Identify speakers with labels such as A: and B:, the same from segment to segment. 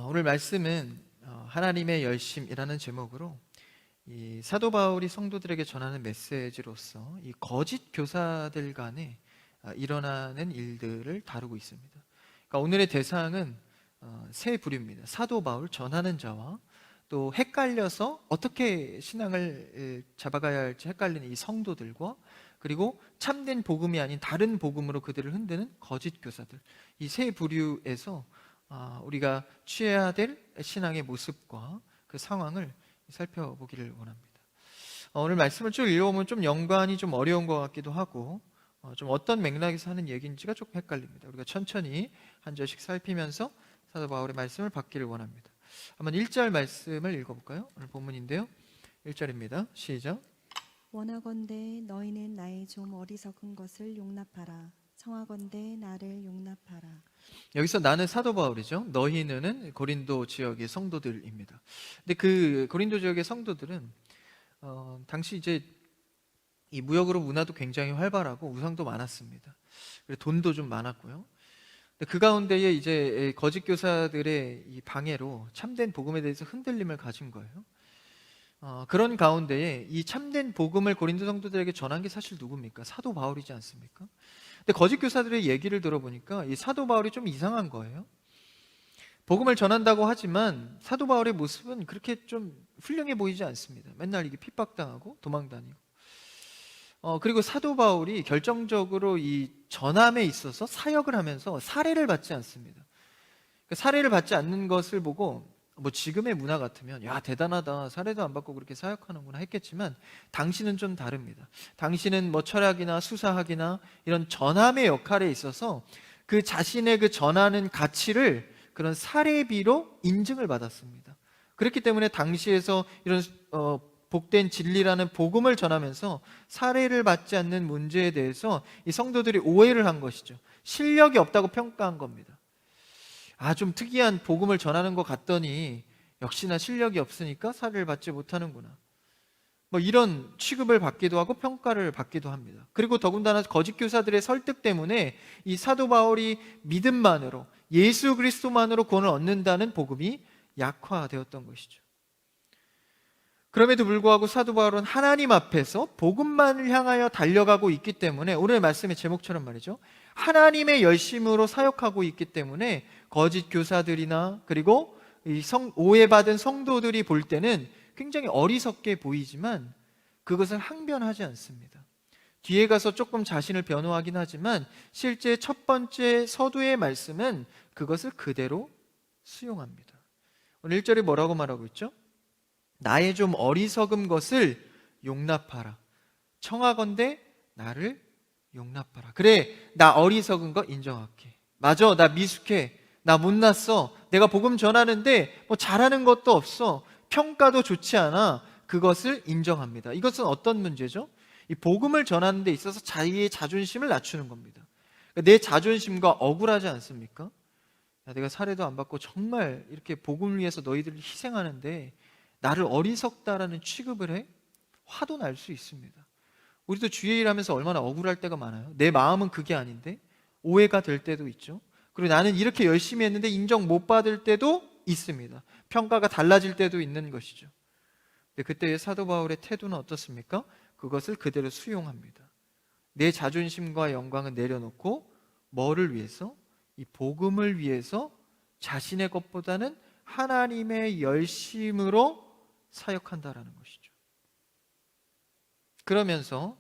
A: 오늘 말씀은 하나님의 열심이라는 제목으로 이 사도 바울이 성도들에게 전하는 메시지로서 이 거짓 교사들 간에 일어나는 일들을 다루고 있습니다. 그러니까 오늘의 대상은 세 부류입니다. 사도 바울, 전하는 자와 또 헷갈려서 어떻게 신앙을 잡아가야 할지 헷갈리는 이 성도들과 그리고 참된 복음이 아닌 다른 복음으로 그들을 흔드는 거짓 교사들, 이 세 부류에서 우리가 취해야 될 신앙의 모습과 그 상황을 살펴보기를 원합니다. 오늘 말씀을 쭉 읽어보면 좀 연관이 좀 어려운 것 같기도 하고 좀 어떤 맥락에서 하는 얘기인지가 조금 헷갈립니다. 우리가 천천히 한 절씩 살피면서 사도 바울의 말씀을 받기를 원합니다. 한번 1절 말씀을 읽어볼까요? 오늘 본문인데요, 1절입니다. 시작.
B: 원하건대 너희는 나의 좀 어리석은 것을 용납하라. 청하건대 나를 용납하라.
A: 여기서 나는 사도 바울이죠. 너희는 고린도 지역의 성도들입니다. 근데 그 고린도 지역의 성도들은 당시 이제 이 무역으로 문화도 굉장히 활발하고 우상도 많았습니다. 그리고 돈도 좀 많았고요. 그 가운데에 이제 거짓 교사들의 이 방해로 참된 복음에 대해서 흔들림을 가진 거예요. 그런 가운데에 이 참된 복음을 고린도 성도들에게 전한 게 사실 누굽니까? 사도 바울이지 않습니까? 근데 거짓 교사들의 얘기를 들어보니까 이 사도 바울이 좀 이상한 거예요. 복음을 전한다고 하지만 사도 바울의 모습은 그렇게 좀 훌륭해 보이지 않습니다. 맨날 이게 핍박당하고 도망다니고. 그리고 사도 바울이 결정적으로 이 전함에 있어서 사역을 하면서 사례를 받지 않습니다. 사례를 받지 않는 것을 보고 뭐 지금의 문화 같으면 야 대단하다, 사례도 안 받고 그렇게 사역하는구나 했겠지만 당시는 좀 다릅니다. 당시는 뭐 철학이나 수사학이나 이런 전함의 역할에 있어서 그 자신의 그 전하는 가치를 그런 사례비로 인증을 받았습니다. 그렇기 때문에 당시에서 이런 복된 진리라는 복음을 전하면서 사례를 받지 않는 문제에 대해서 이 성도들이 오해를 한 것이죠. 실력이 없다고 평가한 겁니다. 좀 특이한 복음을 전하는 것 같더니 역시나 실력이 없으니까 사례를 받지 못하는구나, 뭐 이런 취급을 받기도 하고 평가를 받기도 합니다. 그리고 더군다나 거짓 교사들의 설득 때문에 이 사도 바울이 믿음만으로, 예수 그리스도만으로 구원을 얻는다는 복음이 약화되었던 것이죠. 그럼에도 불구하고 사도 바울은 하나님 앞에서 복음만을 향하여 달려가고 있기 때문에, 오늘 말씀의 제목처럼 말이죠, 하나님의 열심으로 사역하고 있기 때문에 거짓 교사들이나 그리고 이 오해받은 성도들이 볼 때는 굉장히 어리석게 보이지만 그것을 항변하지 않습니다. 뒤에 가서 조금 자신을 변호하긴 하지만 실제 첫 번째 서두의 말씀은 그것을 그대로 수용합니다. 오늘 1절에 뭐라고 말하고 있죠? 나의 좀 어리석은 것을 용납하라. 청하건대 나를 용납하라. 그래, 나 어리석은 거 인정할게. 맞아, 나 미숙해, 나 못났어, 내가 복음 전하는데 뭐 잘하는 것도 없어, 평가도 좋지 않아. 그것을 인정합니다. 이것은 어떤 문제죠? 이 복음을 전하는 데 있어서 자기의 자존심을 낮추는 겁니다. 내 자존심과 억울하지 않습니까? 내가 사례도 안 받고 정말 이렇게 복음을 위해서 너희들을 희생하는데 나를 어리석다라는 취급을 해? 화도 날 수 있습니다. 우리도 주의 일하면서 얼마나 억울할 때가 많아요. 내 마음은 그게 아닌데 오해가 될 때도 있죠. 그리고 나는 이렇게 열심히 했는데 인정 못 받을 때도 있습니다. 평가가 달라질 때도 있는 것이죠. 근데 그때의 사도 바울의 태도는 어떻습니까? 그것을 그대로 수용합니다. 내 자존심과 영광은 내려놓고 뭐를 위해서? 이 복음을 위해서 자신의 것보다는 하나님의 열심으로 사역한다라는 것이죠. 그러면서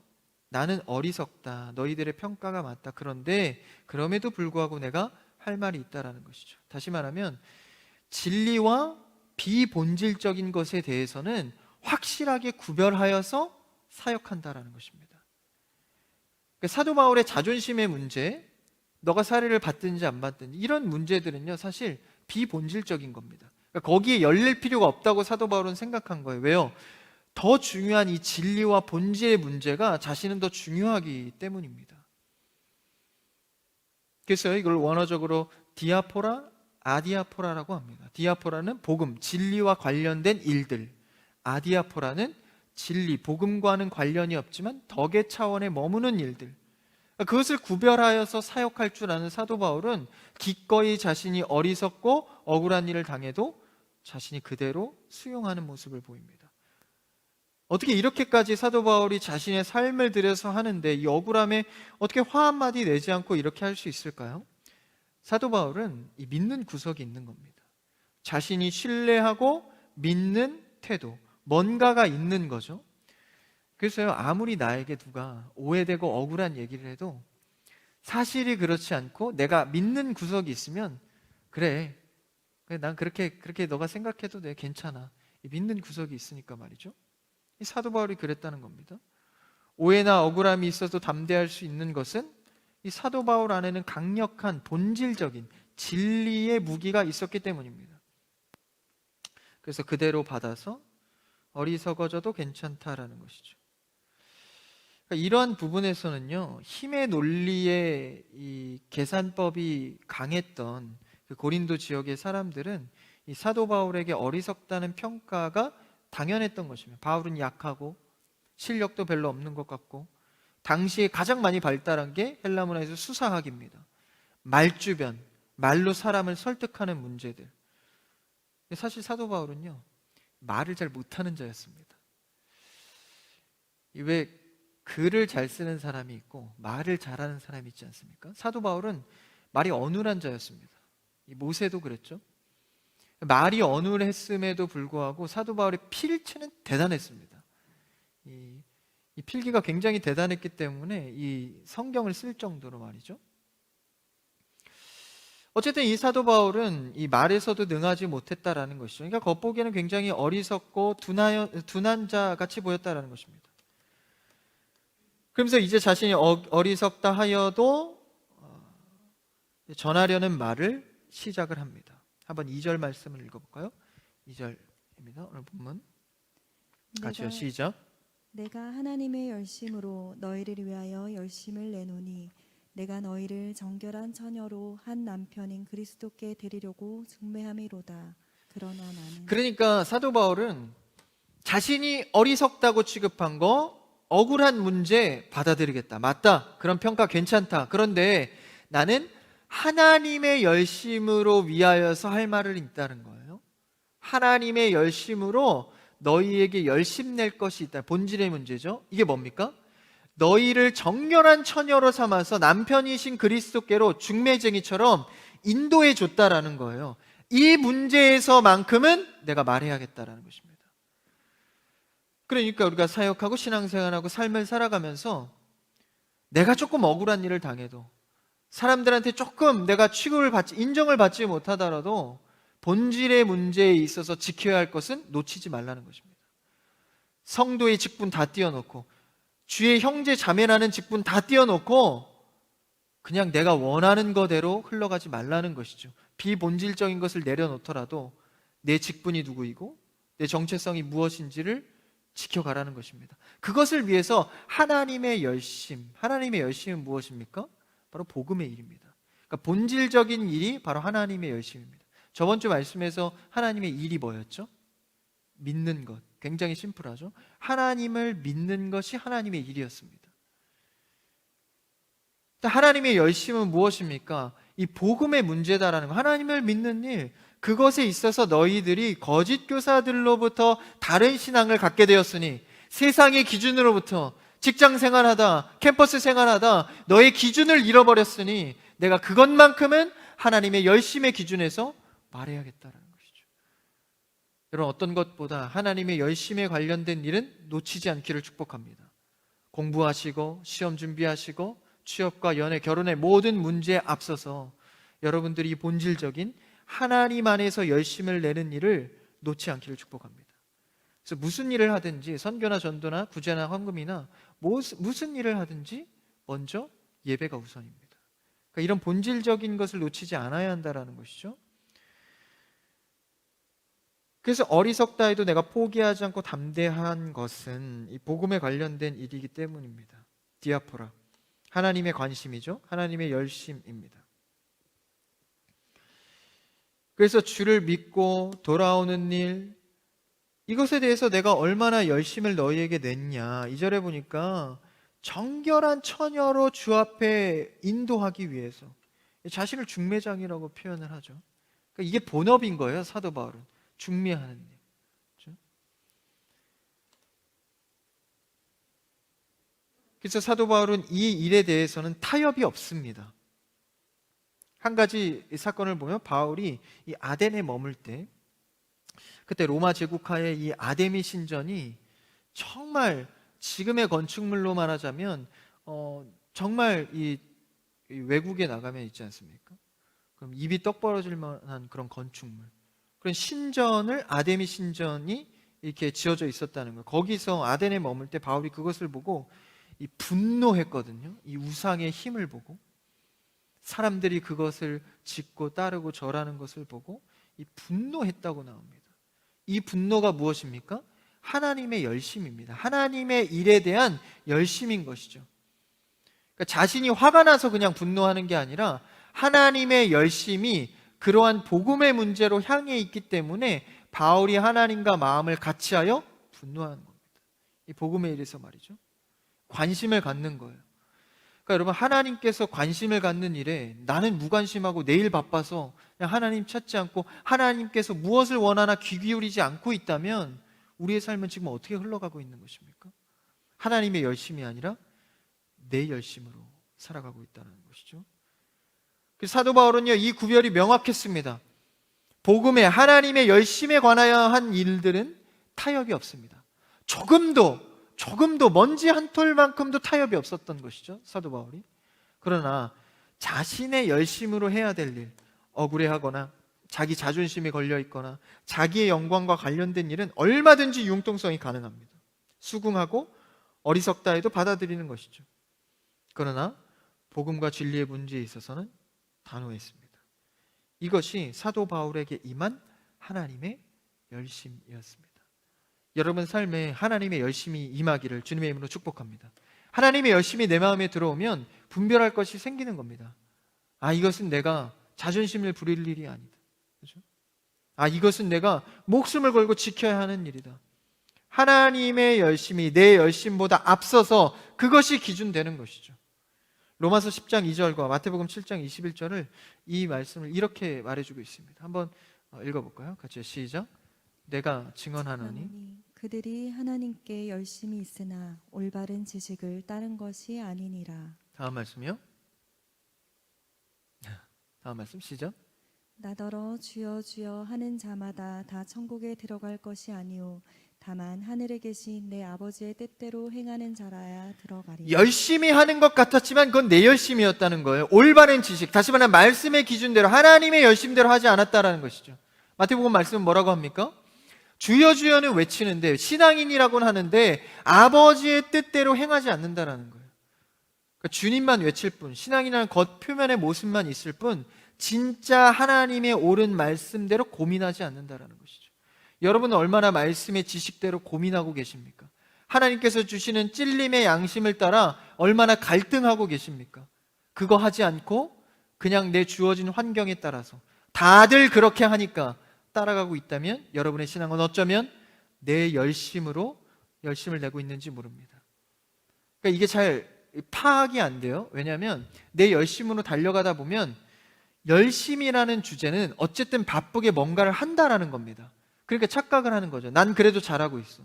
A: 나는 어리석다, 너희들의 평가가 맞다, 그런데 그럼에도 불구하고 내가 할 말이 있다라는 것이죠. 다시 말하면 진리와 비본질적인 것에 대해서는 확실하게 구별하여서 사역한다라는 것입니다. 그러니까 사도 바울의 자존심의 문제, 너가 사례를 받든지 안 받든지 이런 문제들은요 사실 비본질적인 겁니다. 그러니까 거기에 열릴 필요가 없다고 사도 바울은 생각한 거예요. 왜요? 더 중요한 이 진리와 본질의 문제가 자신은 더 중요하기 때문입니다. 그래서 이걸 원어적으로 디아포라, 아디아포라라고 합니다. 디아포라는 복음, 진리와 관련된 일들, 아디아포라는 진리, 복음과는 관련이 없지만 덕의 차원에 머무는 일들. 그것을 구별하여서 사역할 줄 아는 사도 바울은 기꺼이 자신이 어리석고 억울한 일을 당해도 자신이 그대로 수용하는 모습을 보입니다. 어떻게 이렇게까지 사도 바울이 자신의 삶을 들여서 하는데 이 억울함에 어떻게 화 한마디 내지 않고 이렇게 할 수 있을까요? 사도 바울은 이 믿는 구석이 있는 겁니다. 자신이 신뢰하고 믿는 태도, 뭔가가 있는 거죠. 그래서요, 아무리 나에게 누가 오해되고 억울한 얘기를 해도 사실이 그렇지 않고 내가 믿는 구석이 있으면 그래 난 그렇게 너가 생각해도 돼, 괜찮아. 이 믿는 구석이 있으니까 말이죠. 이 사도 바울이 그랬다는 겁니다. 오해나 억울함이 있어도 담대할 수 있는 것은 이 사도 바울 안에는 강력한 본질적인 진리의 무기가 있었기 때문입니다. 그래서 그대로 받아서 어리석어져도 괜찮다라는 것이죠. 그러니까 이러한 부분에서는요, 힘의 논리의 이 계산법이 강했던 그 고린도 지역의 사람들은 이 사도 바울에게 어리석다는 평가가 당연했던 것입니다. 바울은 약하고 실력도 별로 없는 것 같고, 당시에 가장 많이 발달한 게 헬라 문화에서 수사학입니다. 말주변, 말로 사람을 설득하는 문제들. 사실 사도 바울은요, 말을 잘 못하는 자였습니다. 왜 글을 잘 쓰는 사람이 있고 말을 잘하는 사람이 있지 않습니까? 사도 바울은 말이 어눌한 자였습니다. 이 모세도 그랬죠. 말이 어눌했음에도 불구하고 사도 바울의 필체는 대단했습니다. 이 필기가 굉장히 대단했기 때문에 이 성경을 쓸 정도로 말이죠. 어쨌든 이 사도 바울은 이 말에서도 능하지 못했다라는 것이죠. 그러니까 겉보기에는 굉장히 어리석고 둔한 자 같이 보였다라는 것입니다. 그러면서 이제 자신이 어리석다 하여도 전하려는 말을 시작을 합니다. 한번 2절 말씀을 읽어볼까요? 2절입니다. 오늘 본문 같이요. 시작.
B: 내가 하나님의 열심으로 너희를 위하여 열심을 내노니 내가 너희를 정결한 처녀로 한 남편인 그리스도께 드리려고 중매함이로다. 그러나 나는
A: 그러니까 사도 바울은 자신이 어리석다고 취급한 거 억울한 문제 받아들이겠다. 맞다. 그런 평가 괜찮다. 그런데 나는 하나님의 열심으로 위하여서 할 말을 있다는 거예요. 하나님의 열심으로 너희에게 열심 낼 것이 있다. 본질의 문제죠. 이게 뭡니까? 너희를 정결한 처녀로 삼아서 남편이신 그리스도께로 중매쟁이처럼 인도해 줬다라는 거예요. 이 문제에서만큼은 내가 말해야겠다라는 것입니다. 그러니까 우리가 사역하고 신앙생활하고 삶을 살아가면서 내가 조금 억울한 일을 당해도, 사람들한테 조금 내가 취급을 인정을 받지 못하더라도 본질의 문제에 있어서 지켜야 할 것은 놓치지 말라는 것입니다. 성도의 직분 다 띄워놓고, 주의 형제 자매라는 직분 다 띄워놓고 그냥 내가 원하는 거대로 흘러가지 말라는 것이죠. 비본질적인 것을 내려놓더라도 내 직분이 누구이고 내 정체성이 무엇인지를 지켜가라는 것입니다. 그것을 위해서 하나님의 열심은 무엇입니까? 바로 복음의 일입니다. 그러니까 본질적인 일이 바로 하나님의 열심입니다. 저번 주 말씀에서 하나님의 일이 뭐였죠? 믿는 것. 굉장히 심플하죠. 하나님을 믿는 것이 하나님의 일이었습니다. 하나님의 열심은 무엇입니까? 이 복음의 문제다라는 거. 하나님을 믿는 일, 그것에 있어서 너희들이 거짓 교사들로부터 다른 신앙을 갖게 되었으니, 세상의 기준으로부터 직장 생활하다, 캠퍼스 생활하다 너의 기준을 잃어버렸으니 내가 그것만큼은 하나님의 열심의 기준에서 말해야겠다라는 것이죠. 여러분, 어떤 것보다 하나님의 열심에 관련된 일은 놓치지 않기를 축복합니다. 공부하시고 시험 준비하시고 취업과 연애, 결혼의 모든 문제에 앞서서 여러분들이 본질적인 하나님 안에서 열심을 내는 일을 놓지 않기를 축복합니다. 그래서 무슨 일을 하든지, 선교나 전도나 구제나 헌금이나 무슨 일을 하든지 먼저 예배가 우선입니다. 그러니까 이런 본질적인 것을 놓치지 않아야 한다는 것이죠. 그래서 어리석다 해도 내가 포기하지 않고 담대한 것은 이 복음에 관련된 일이기 때문입니다. 디아포라, 하나님의 관심이죠. 하나님의 열심입니다. 그래서 주를 믿고 돌아오는 일, 이것에 대해서 내가 얼마나 열심을 너희에게 냈냐. 2절에 보니까 정결한 처녀로 주 앞에 인도하기 위해서 자신을 중매장이라고 표현을 하죠. 그러니까 이게 본업인 거예요. 사도 바울은 중매하는 일. 그렇죠? 그래서 사도 바울은 이 일에 대해서는 타협이 없습니다. 한 가지 사건을 보면 바울이 이 아덴에 머물 때, 그때 로마 제국하에 이 아데미 신전이 정말 지금의 건축물로 말하자면 정말 이 외국에 나가면 있지 않습니까? 그럼 입이 떡 벌어질 만한 그런 건축물, 그런 신전을, 아데미 신전이 이렇게 지어져 있었다는 거예요. 거기서 아덴에 머물 때 바울이 그것을 보고 이 분노했거든요. 이 우상의 힘을 보고, 사람들이 그것을 짓고 따르고 절하는 것을 보고 이 분노했다고 나옵니다. 이 분노가 무엇입니까? 하나님의 열심입니다. 하나님의 일에 대한 열심인 것이죠. 그러니까 자신이 화가 나서 그냥 분노하는 게 아니라 하나님의 열심이 그러한 복음의 문제로 향해 있기 때문에 바울이 하나님과 마음을 같이하여 분노하는 겁니다. 이 복음의 일에서 말이죠. 관심을 갖는 거예요. 그러니까 여러분, 하나님께서 관심을 갖는 일에 나는 무관심하고 내일 바빠서 그냥 하나님 찾지 않고 하나님께서 무엇을 원하나 귀 기울이지 않고 있다면 우리의 삶은 지금 어떻게 흘러가고 있는 것입니까? 하나님의 열심이 아니라 내 열심으로 살아가고 있다는 것이죠. 그래서 사도 바울은요, 이 구별이 명확했습니다. 복음에, 하나님의 열심에 관하여 한 일들은 타협이 없습니다. 조금도 먼지 한 톨만큼도 타협이 없었던 것이죠, 사도 바울이. 그러나 자신의 열심으로 해야 될 일, 억울해하거나 자기 자존심이 걸려있거나 자기의 영광과 관련된 일은 얼마든지 융통성이 가능합니다. 수긍하고 어리석다 해도 받아들이는 것이죠. 그러나 복음과 진리의 문제에 있어서는 단호했습니다. 이것이 사도 바울에게 임한 하나님의 열심이었습니다. 여러분 삶에 하나님의 열심이 임하기를 주님의 이름으로 축복합니다. 하나님의 열심이 내 마음에 들어오면 분별할 것이 생기는 겁니다. 아, 이것은 내가 자존심을 부릴 일이 아니다. 그렇죠? 아, 이것은 내가 목숨을 걸고 지켜야 하는 일이다. 하나님의 열심이 내 열심보다 앞서서 그것이 기준되는 것이죠. 로마서 10장 2절과 마태복음 7장 21절을 이 말씀을 이렇게 말해주고 있습니다. 한번 읽어볼까요? 같이 시작. 내가 증언하노니
B: 그들이 하나님께 열심히 있으나 올바른 지식을 따른 것이 아니니라.
A: 다음 말씀이요. 다음 말씀 시작.
B: 나더러 주여 주여 하는 자마다 다 천국에 들어갈 것이 아니오 다만 하늘에 계신 내 아버지의 뜻대로 행하는 자라야 들어가리라.
A: 열심히 하는 것 같았지만 그건 내 열심이었다는 거예요. 올바른 지식, 다시 말하면 말씀의 기준대로, 하나님의 열심대로 하지 않았다라는 것이죠. 마태복음 말씀은 뭐라고 합니까? 주여 주여는 외치는데, 신앙인이라고는 하는데 아버지의 뜻대로 행하지 않는다라는 거예요. 그러니까 주님만 외칠 뿐, 신앙이라는 겉 표면의 모습만 있을 뿐 진짜 하나님의 옳은 말씀대로 고민하지 않는다라는 것이죠. 여러분은 얼마나 말씀의 지식대로 고민하고 계십니까? 하나님께서 주시는 찔림의 양심을 따라 얼마나 갈등하고 계십니까? 그거 하지 않고 그냥 내 주어진 환경에 따라서 다들 그렇게 하니까 따라가고 있다면 여러분의 신앙은 어쩌면 내 열심으로 열심을 내고 있는지 모릅니다. 그러니까 이게 잘 파악이 안 돼요. 왜냐하면 내 열심으로 달려가다 보면 열심이라는 주제는 어쨌든 바쁘게 뭔가를 한다라는 겁니다. 그러니까 착각을 하는 거죠. 난 그래도 잘하고 있어.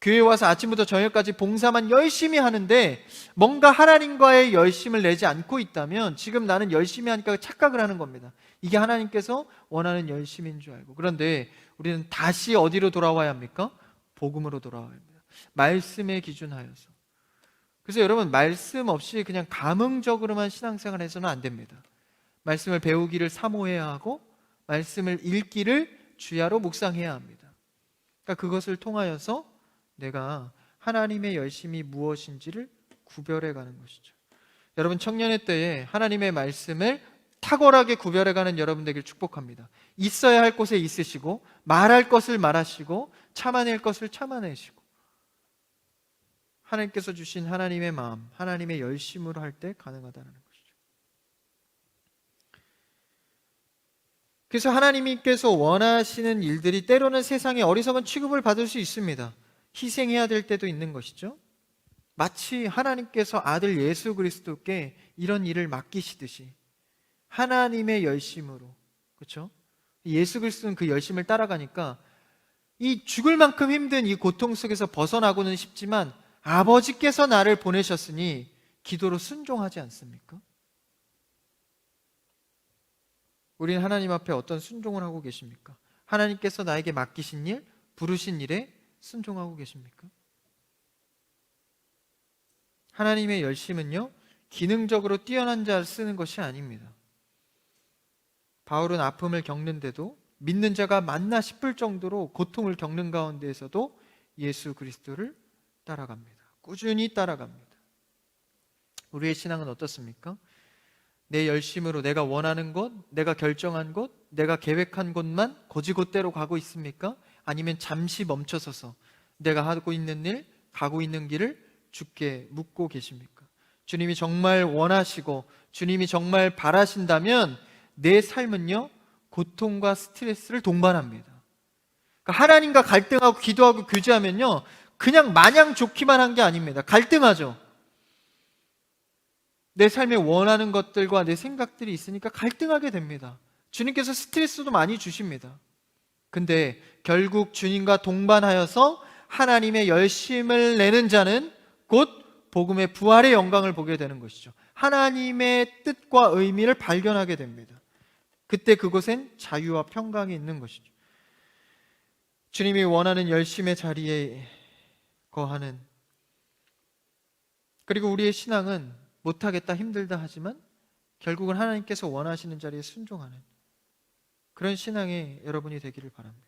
A: 교회 와서 아침부터 저녁까지 봉사만 열심히 하는데 뭔가 하나님과의 열심을 내지 않고 있다면 지금 나는 열심히 하니까 착각을 하는 겁니다. 이게 하나님께서 원하는 열심인 줄 알고. 그런데 우리는 다시 어디로 돌아와야 합니까? 복음으로 돌아와야 합니다. 말씀에 기준하여서. 그래서 여러분, 말씀 없이 그냥 감흥적으로만 신앙생활을 해서는 안 됩니다. 말씀을 배우기를 사모해야 하고 말씀을 읽기를 주야로 묵상해야 합니다. 그러니까 그것을 통하여서 내가 하나님의 열심이 무엇인지를 구별해가는 것이죠. 여러분, 청년의 때에 하나님의 말씀을 탁월하게 구별해가는 여러분 되길 축복합니다. 있어야 할 곳에 있으시고 말할 것을 말하시고 참아낼 것을 참아내시고 하나님께서 주신 하나님의 마음, 하나님의 열심으로 할 때 가능하다는 것이죠. 그래서 하나님께서 원하시는 일들이 때로는 세상의 어리석은 취급을 받을 수 있습니다. 희생해야 될 때도 있는 것이죠. 마치 하나님께서 아들 예수 그리스도께 이런 일을 맡기시듯이 하나님의 열심으로, 그렇죠? 예수 그리스도는 그 열심을 따라가니까 이 죽을 만큼 힘든 이 고통 속에서 벗어나고는 싶지만 아버지께서 나를 보내셨으니 기도로 순종하지 않습니까? 우리는 하나님 앞에 어떤 순종을 하고 계십니까? 하나님께서 나에게 맡기신 일, 부르신 일에 순종하고 계십니까? 하나님의 열심은요, 기능적으로 뛰어난 자를 쓰는 것이 아닙니다. 바울은 아픔을 겪는데도 믿는 자가 맞나 싶을 정도로 고통을 겪는 가운데에서도 예수 그리스도를 따라갑니다. 꾸준히 따라갑니다. 우리의 신앙은 어떻습니까? 내 열심으로 내가 원하는 곳, 내가 결정한 곳, 내가 계획한 곳만 거지곳대로 가고 있습니까? 아니면 잠시 멈춰서서 내가 하고 있는 일, 가고 있는 길을 주께 묻고 계십니까? 주님이 정말 원하시고 주님이 정말 바라신다면 내 삶은요, 고통과 스트레스를 동반합니다. 그러니까 하나님과 갈등하고 기도하고 교제하면요, 그냥 마냥 좋기만 한 게 아닙니다. 갈등하죠. 내 삶에 원하는 것들과 내 생각들이 있으니까 갈등하게 됩니다. 주님께서 스트레스도 많이 주십니다. 근데 결국 주님과 동반하여서 하나님의 열심을 내는 자는 곧 복음의 부활의 영광을 보게 되는 것이죠. 하나님의 뜻과 의미를 발견하게 됩니다. 그때 그곳엔 자유와 평강이 있는 것이죠. 주님이 원하는 열심의 자리에 거하는, 그리고 우리의 신앙은 못하겠다, 힘들다 하지만 결국은 하나님께서 원하시는 자리에 순종하는 그런 신앙의 여러분이 되기를 바랍니다.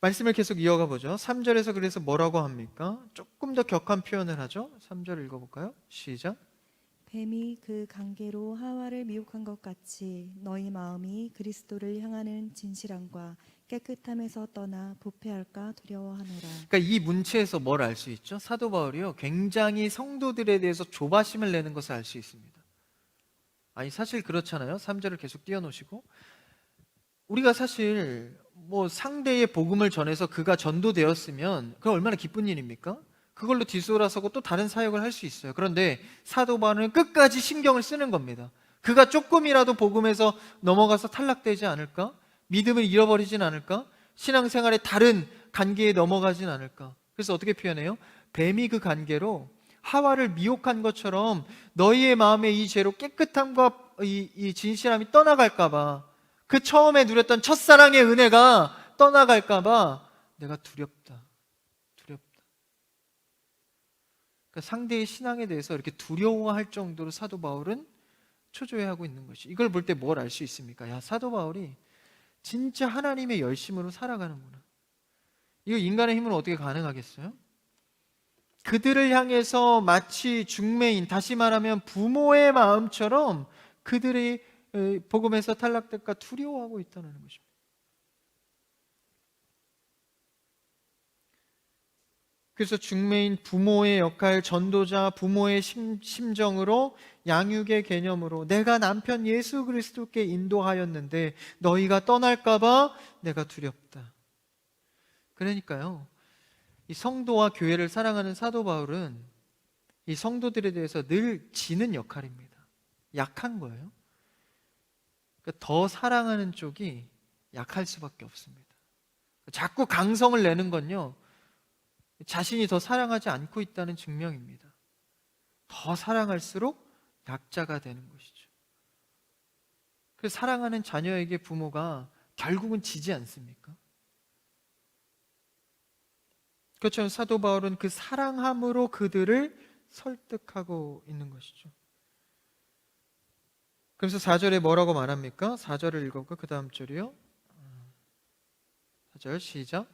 A: 말씀을 계속 이어가 보죠. 3절에서 그래서 뭐라고 합니까? 조금 더 격한 표현을 하죠. 3절 읽어볼까요? 시작.
B: 뱀이 그 관계로 하와를 미혹한 것 같이 너희 마음이 그리스도를 향하는 진실함과 깨끗함에서 떠나 부패할까 두려워하노라.
A: 그러니까 이 문체에서 뭘 알 수 있죠? 사도 바울이요, 굉장히 성도들에 대해서 조바심을 내는 것을 알 수 있습니다. 아니 사실 그렇잖아요. 3절을 계속 띄워놓으시고, 우리가 사실 뭐 상대의 복음을 전해서 그가 전도되었으면 그건 얼마나 기쁜 일입니까? 그걸로 뒤돌아서고 또 다른 사역을 할 수 있어요. 그런데 사도 바울은 끝까지 신경을 쓰는 겁니다. 그가 조금이라도 복음에서 넘어가서 탈락되지 않을까? 믿음을 잃어버리진 않을까? 신앙생활의 다른 관계에 넘어가진 않을까? 그래서 어떻게 표현해요? 뱀이 그 관계로 하와를 미혹한 것처럼 너희의 마음에 이 죄로 깨끗함과 이 진실함이 떠나갈까봐, 그 처음에 누렸던 첫사랑의 은혜가 떠나갈까봐 내가 두렵다. 그러니까 상대의 신앙에 대해서 이렇게 두려워할 정도로 사도 바울은 초조해하고 있는 것이, 이걸 볼 때 뭘 알 수 있습니까? 야, 사도 바울이 진짜 하나님의 열심으로 살아가는구나. 이거 인간의 힘으로 어떻게 가능하겠어요? 그들을 향해서 마치 중매인, 다시 말하면 부모의 마음처럼 그들이 복음에서 탈락될까 두려워하고 있다는 것입니다. 그래서 중매인 부모의 역할, 전도자 부모의 심정으로, 양육의 개념으로 내가 남편 예수 그리스도께 인도하였는데 너희가 떠날까봐 내가 두렵다. 그러니까요, 이 성도와 교회를 사랑하는 사도 바울은 이 성도들에 대해서 늘 지는 역할입니다. 약한 거예요. 그러니까 더 사랑하는 쪽이 약할 수밖에 없습니다. 자꾸 강성을 내는 건요, 자신이 더 사랑하지 않고 있다는 증명입니다. 더 사랑할수록 약자가 되는 것이죠. 그래서 사랑하는 자녀에게 부모가 결국은 지지 않습니까? 그렇죠. 사도 바울은 그 사랑함으로 그들을 설득하고 있는 것이죠. 그래서 4절에 뭐라고 말합니까? 4절을 읽어볼까? 그 다음 절이요. 4절 시작.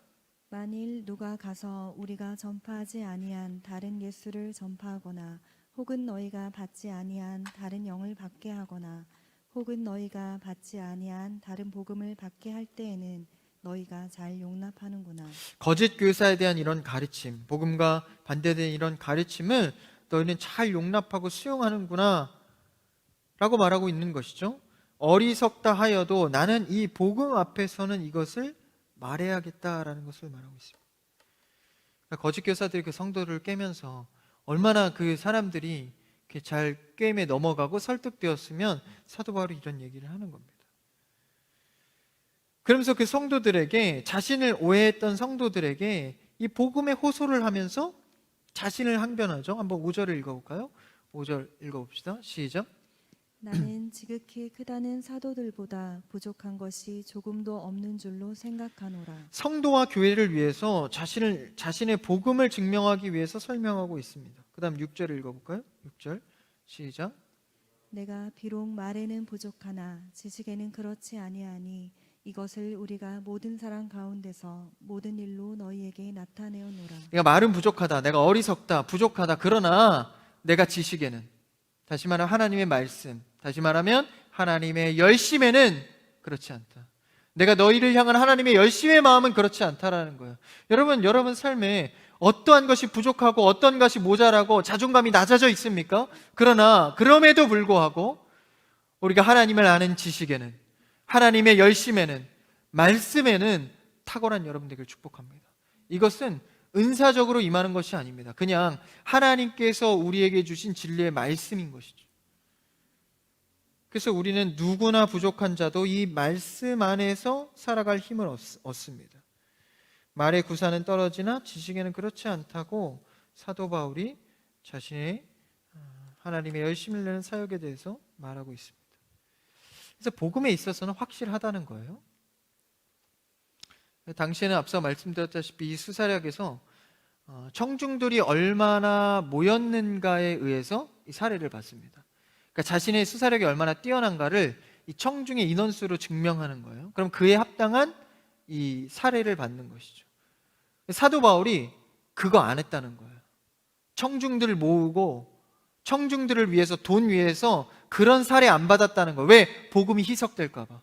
B: 만일 누가 가서 우리가 전파하지 아니한 다른 예수를 전파하거나 혹은 너희가 받지 아니한 다른 영을 받게 하거나 혹은 너희가 받지 아니한 다른 복음을 받게 할 때에는 너희가 잘 용납하는구나.
A: 거짓 교사에 대한 이런 가르침, 복음과 반대된 이런 가르침을 너희는 잘 용납하고 수용하는구나 라고 말하고 있는 것이죠. 어리석다 하여도 나는 이 복음 앞에서는 이것을 말해야겠다라는 것을 말하고 있습니다. 거짓 교사들이 그 성도를 깨면서 얼마나 그 사람들이 이렇게 잘 게임에 넘어가고 설득되었으면 사도 바울이 이런 얘기를 하는 겁니다. 그러면서 그 성도들에게, 자신을 오해했던 성도들에게 이 복음의 호소를 하면서 자신을 항변하죠. 한번 5절을 읽어볼까요? 5절 읽어봅시다. 시작.
B: 나는 지극히 크다는 사도들보다 부족한 것이 조금도 없는 줄로 생각하노라.
A: 성도와 교회를 위해서 자신의 복음을 증명하기 위해서 설명하고 있습니다. 그 다음 6절 읽어볼까요? 6절 시작.
B: 내가 비록 말에는 부족하나 지식에는 그렇지 아니하니 이것을 우리가 모든 사람 가운데서 모든 일로 너희에게 나타내어노라.
A: 내가 말은 부족하다, 내가 어리석다, 부족하다. 그러나 내가 지식에는, 다시 말하면 하나님의 말씀, 다시 말하면 하나님의 열심에는 그렇지 않다. 내가 너희를 향한 하나님의 열심의 마음은 그렇지 않다라는 거예요. 여러분 삶에 어떠한 것이 부족하고 어떤 것이 모자라고 자존감이 낮아져 있습니까? 그러나 그럼에도 불구하고 우리가 하나님을 아는 지식에는, 하나님의 열심에는, 말씀에는 탁월한 여러분 되기를 축복합니다. 이것은 은사적으로 임하는 것이 아닙니다. 그냥 하나님께서 우리에게 주신 진리의 말씀인 것이죠. 그래서 우리는 누구나 부족한 자도 이 말씀 안에서 살아갈 힘을 얻습니다. 말의 구사는 떨어지나 지식에는 그렇지 않다고 사도 바울이 자신의 하나님의 열심을 내는 사역에 대해서 말하고 있습니다. 그래서 복음에 있어서는 확실하다는 거예요. 당시에는 앞서 말씀드렸다시피 이 수사략에서 청중들이 얼마나 모였는가에 의해서 이 사례를 받습니다. 그러니까 자신의 수사력이 얼마나 뛰어난가를 이 청중의 인원수로 증명하는 거예요. 그럼 그에 합당한 이 사례를 받는 것이죠. 사도 바울이 그거 안 했다는 거예요. 청중들을 모으고 청중들을 위해서 돈 위해서 그런 사례 안 받았다는 거예요. 왜? 복음이 희석될까 봐.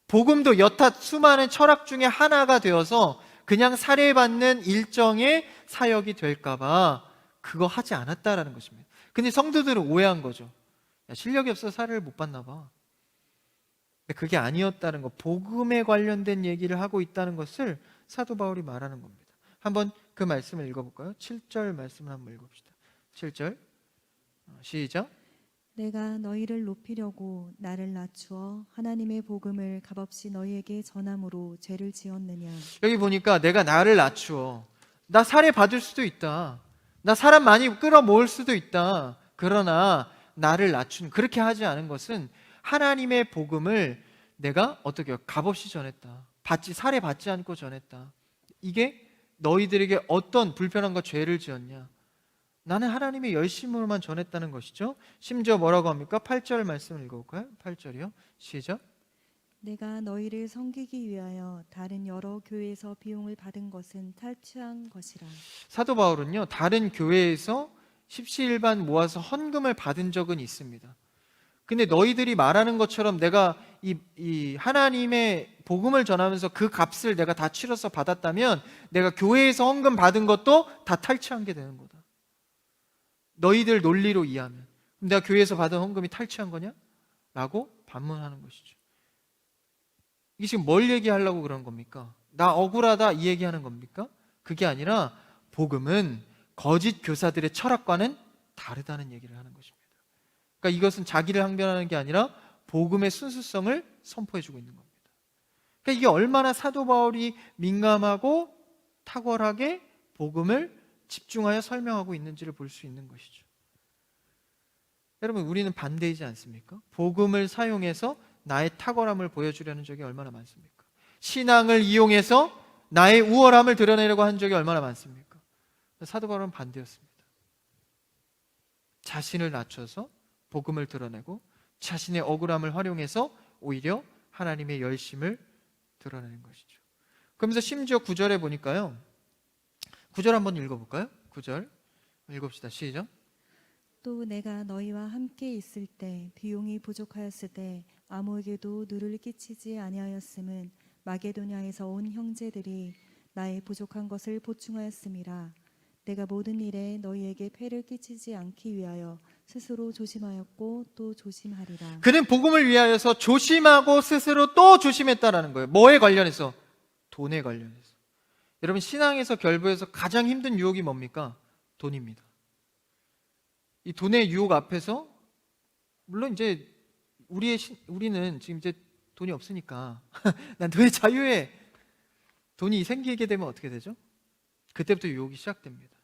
A: 복음도 여타 수많은 철학 중에 하나가 되어서 그냥 사례받는 일정의 사역이 될까 봐 그거 하지 않았다라는 것입니다. 근데 성도들은 오해한 거죠. 야, 실력이 없어서 사례를 못 받나 봐. 근데 그게 아니었다는 거, 복음에 관련된 얘기를 하고 있다는 것을 사도 바울이 말하는 겁니다. 한번 그 말씀을 읽어볼까요? 7절 말씀을 한번 읽어봅시다. 7절 시작.
B: 내가 너희를 높이려고 나를 낮추어 하나님의 복음을 값없이 너희에게 전함으로 죄를 지었느냐.
A: 여기 보니까 내가 나를 낮추어, 나 사례 받을 수도 있다, 나 사람 많이 끌어모을 수도 있다. 그러나 나를 낮춘, 그렇게 하지 않은 것은 하나님의 복음을 내가 어떻게 값없이 전했다, 사례 받지 않고 전했다. 이게 너희들에게 어떤 불편함과 죄를 지었냐? 나는 하나님의 열심으로만 전했다는 것이죠. 심지어 뭐라고 합니까? 8절 말씀을 읽어볼까요? 8절이요 시작.
B: 내가 너희를 섬기기 위하여 다른 여러 교회에서 비용을 받은 것은 탈취한 것이라.
A: 사도 바울은요, 다른 교회에서 십시일반 모아서 헌금을 받은 적은 있습니다. 근데 너희들이 말하는 것처럼 내가 이 하나님의 복음을 전하면서 그 값을 내가 다 치러서 받았다면 내가 교회에서 헌금 받은 것도 다 탈취한 게 되는 거다. 너희들 논리로 이해하면 내가 교회에서 받은 헌금이 탈취한 거냐? 라고 반문하는 것이죠. 이게 지금 뭘 얘기하려고 그런 겁니까? 나 억울하다 이 얘기하는 겁니까? 그게 아니라 복음은 거짓 교사들의 철학과는 다르다는 얘기를 하는 것입니다. 그러니까 이것은 자기를 항변하는 게 아니라 복음의 순수성을 선포해주고 있는 겁니다. 그러니까 이게 얼마나 사도 바울이 민감하고 탁월하게 복음을 집중하여 설명하고 있는지를 볼 수 있는 것이죠. 여러분, 우리는 반대이지 않습니까? 복음을 사용해서 나의 탁월함을 보여주려는 적이 얼마나 많습니까? 신앙을 이용해서 나의 우월함을 드러내려고 한 적이 얼마나 많습니까? 사도 바울은 반대였습니다. 자신을 낮춰서 복음을 드러내고 자신의 억울함을 활용해서 오히려 하나님의 열심을 드러내는 것이죠. 그러면서 심지어 9절에 보니까요, 9절 한번 읽어볼까요? 9절 읽읍시다. 시작.
B: 또 내가 너희와 함께 있을 때 비용이 부족하였을 때 아무에게도 누를 끼치지 아니하였음은 마게도냐에서 온 형제들이 나의 부족한 것을 보충하였음이라. 내가 모든 일에 너희에게 폐를 끼치지 않기 위하여 스스로 조심하였고 또 조심하리라.
A: 그는 복음을 위하여서 조심하고 스스로 또 조심했다라는 거예요. 뭐에 관련해서? 돈에 관련해서. 여러분, 신앙에서 결부해서 가장 힘든 유혹이 뭡니까? 돈입니다. 이 돈의 유혹 앞에서, 물론 이제 우리는 지금 이제 돈이 없으니까 난 돈의 자유에, 돈이 생기게 되면 어떻게 되죠? 그때부터 유혹이 시작됩니다.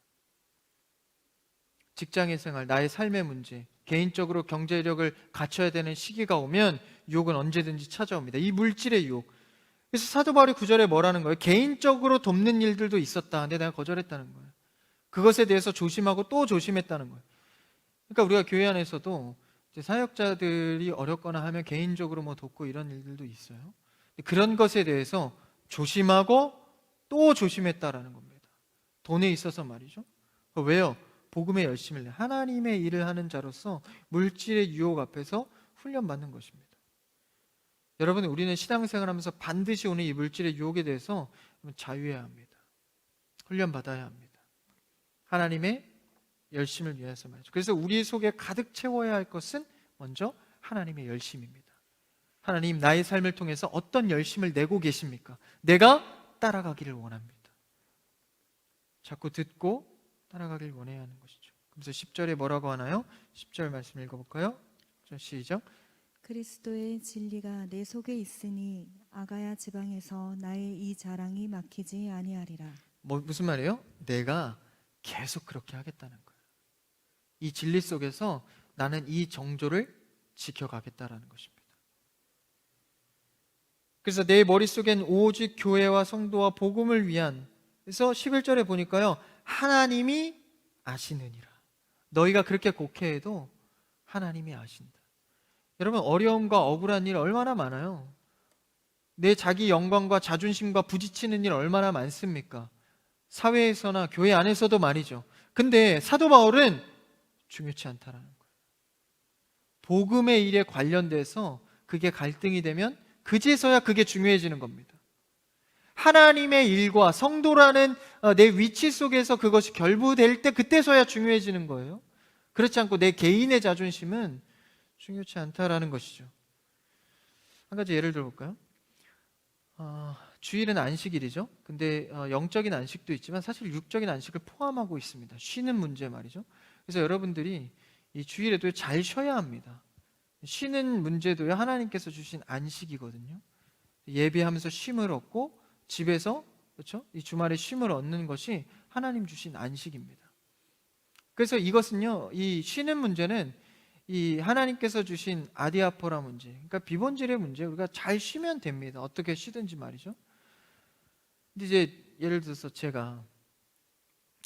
A: 직장의 생활, 나의 삶의 문제, 개인적으로 경제력을 갖춰야 되는 시기가 오면 유혹은 언제든지 찾아옵니다. 이 물질의 유혹. 그래서 사도 바울이 9절에 뭐라는 거예요? 개인적으로 돕는 일들도 있었다. 근데 내가 거절했다는 거예요. 그것에 대해서 조심하고 또 조심했다는 거예요. 그러니까 우리가 교회 안에서도 이제 사역자들이 어렵거나 하면 개인적으로 뭐 돕고 이런 일들도 있어요. 그런 것에 대해서 조심하고 또 조심했다라는 겁니다. 돈에 있어서 말이죠. 왜요? 복음의 열심을 내, 하나님의 일을 하는 자로서 물질의 유혹 앞에서 훈련받는 것입니다. 여러분, 우리는 신앙생활하면서 반드시 오는 이 물질의 유혹에 대해서 자유해야 합니다. 훈련받아야 합니다. 하나님의 열심을 위해서 말이죠. 그래서 우리 속에 가득 채워야 할 것은 먼저 하나님의 열심입니다. 하나님, 나의 삶을 통해서 어떤 열심을 내고 계십니까? 내가 따라가기를 원합니다. 자꾸 듣고 따라가길 원해야 하는 것이죠. 그래서 10절에 뭐라고 하나요? 10절 말씀 읽어볼까요? 시작.
B: 그리스도의 진리가 내 속에 있으니 아가야 지방에서 나의 이 자랑이 막히지 아니하리라.
A: 무슨 말이에요? 내가 계속 그렇게 하겠다는 거예요. 이 진리 속에서 나는 이 정조를 지켜가겠다라는 것입니다. 그래서 내 머릿속엔 오직 교회와 성도와 복음을 위한, 그래서 11절에 보니까요, 하나님이 아시느니라. 너희가 그렇게 곡해해도 하나님이 아신다. 여러분, 어려움과 억울한 일 얼마나 많아요. 내 자기 영광과 자존심과 부딪히는 일 얼마나 많습니까? 사회에서나 교회 안에서도 말이죠. 근데 사도 바울은 중요치 않다라는 거예요. 복음의 일에 관련돼서 그게 갈등이 되면 그제서야 그게 중요해지는 겁니다. 하나님의 일과 성도라는 내 위치 속에서 그것이 결부될 때 그때서야 중요해지는 거예요. 그렇지 않고 내 개인의 자존심은 중요치 않다라는 것이죠. 한 가지 예를 들어볼까요? 주일은 안식일이죠. 근데 영적인 안식도 있지만 사실 육적인 안식을 포함하고 있습니다. 쉬는 문제 말이죠. 그래서 여러분들이 이 주일에도 잘 쉬어야 합니다. 쉬는 문제도요, 하나님께서 주신 안식이거든요. 예배하면서 쉼을 얻고 집에서, 그렇죠? 이 주말에 쉼을 얻는 것이 하나님 주신 안식입니다. 그래서 이것은요, 이 쉬는 문제는 이 하나님께서 주신 아디아포라 문제, 그러니까 비본질의 문제, 우리가 잘 쉬면 됩니다. 어떻게 쉬든지 말이죠. 근데 이제 예를 들어서 제가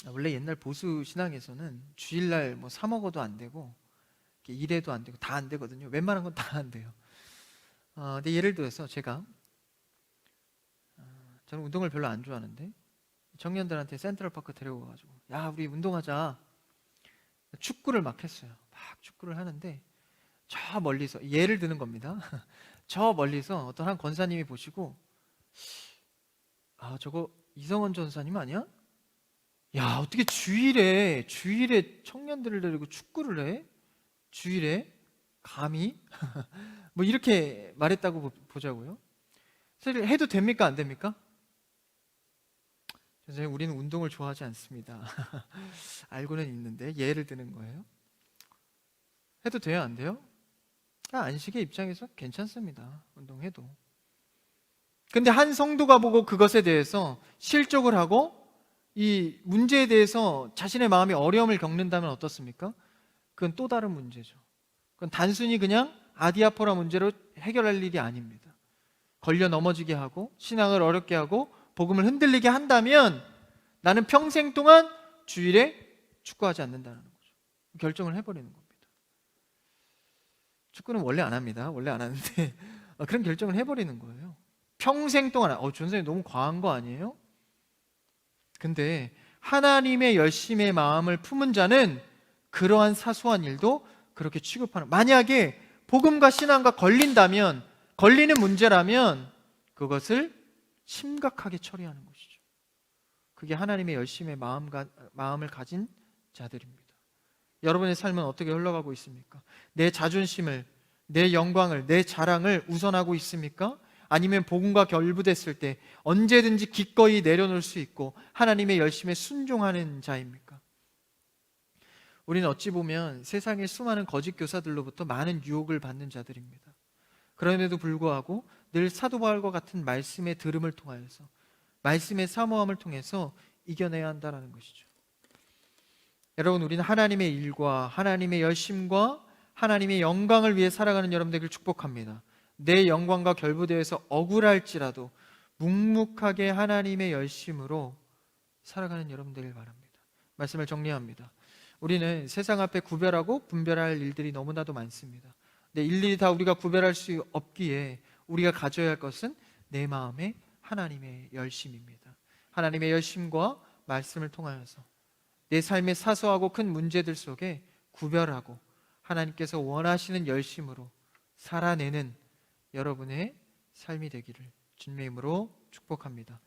A: 원래 옛날 보수 신앙에서는 주일날 뭐 사 먹어도 안 되고 일해도 안 되고 다 안 되거든요. 웬만한 건 다 안 돼요. 근데 예를 들어서 제가 저는 운동을 별로 안 좋아하는데 청년들한테 센트럴파크 데려가 가지고 야, 우리 운동하자. 축구를 막 했어요. 막 축구를 하는데 저 멀리서, 예를 드는 겁니다. 저 멀리서 어떤 한 권사님이 보시고 저거 이성원 전사님 아니야? 야, 어떻게 주일에 청년들을 데리고 축구를 해? 주일에? 감히? 뭐 이렇게 말했다고 보자고요. 사실 해도 됩니까? 안 됩니까? 선생님, 우리는 운동을 좋아하지 않습니다. 알고는 있는데 예를 드는 거예요. 해도 돼요? 안 돼요? 안식의 입장에서 괜찮습니다. 운동해도. 근데 한 성도가 보고 그것에 대해서 실족을 하고 이 문제에 대해서 자신의 마음이 어려움을 겪는다면 어떻습니까? 그건 또 다른 문제죠. 그건 단순히 그냥 아디아포라 문제로 해결할 일이 아닙니다. 걸려 넘어지게 하고 신앙을 어렵게 하고 복음을 흔들리게 한다면 나는 평생 동안 주일에 축구하지 않는다는 거죠. 결정을 해버리는 겁니다. 축구는 원래 안 합니다. 원래 안 하는데 그런 결정을 해버리는 거예요. 평생 동안. 전선생님 너무 과한 거 아니에요? 근데 하나님의 열심의 마음을 품은 자는 그러한 사소한 일도 그렇게 취급하는, 만약에 복음과 신앙과 걸리는 문제라면 그것을 심각하게 처리하는 것이죠. 그게 하나님의 열심의 마음을 가진 자들입니다. 여러분의 삶은 어떻게 흘러가고 있습니까? 내 자존심을, 내 영광을, 내 자랑을 우선하고 있습니까? 아니면 복음과 결부됐을 때 언제든지 기꺼이 내려놓을 수 있고 하나님의 열심에 순종하는 자입니까? 우리는 어찌 보면 세상의 수많은 거짓 교사들로부터 많은 유혹을 받는 자들입니다. 그럼에도 불구하고 늘 사도 바울과 같은 말씀의 들음을 통하여서, 말씀의 사모함을 통해서 이겨내야 한다는 것이죠. 여러분, 우리는 하나님의 일과 하나님의 열심과 하나님의 영광을 위해 살아가는 여러분들을 축복합니다. 내 영광과 결부되어서 억울할지라도 묵묵하게 하나님의 열심으로 살아가는 여러분들을 바랍니다. 말씀을 정리합니다. 우리는 세상 앞에 구별하고 분별할 일들이 너무나도 많습니다. 근데 일일이 다 우리가 구별할 수 없기에 우리가 가져야 할 것은 내 마음에 하나님의 열심입니다. 하나님의 열심과 말씀을 통하여서 내 삶의 사소하고 큰 문제들 속에 구별하고 하나님께서 원하시는 열심으로 살아내는 여러분의 삶이 되기를 주님의 이름으로 축복합니다.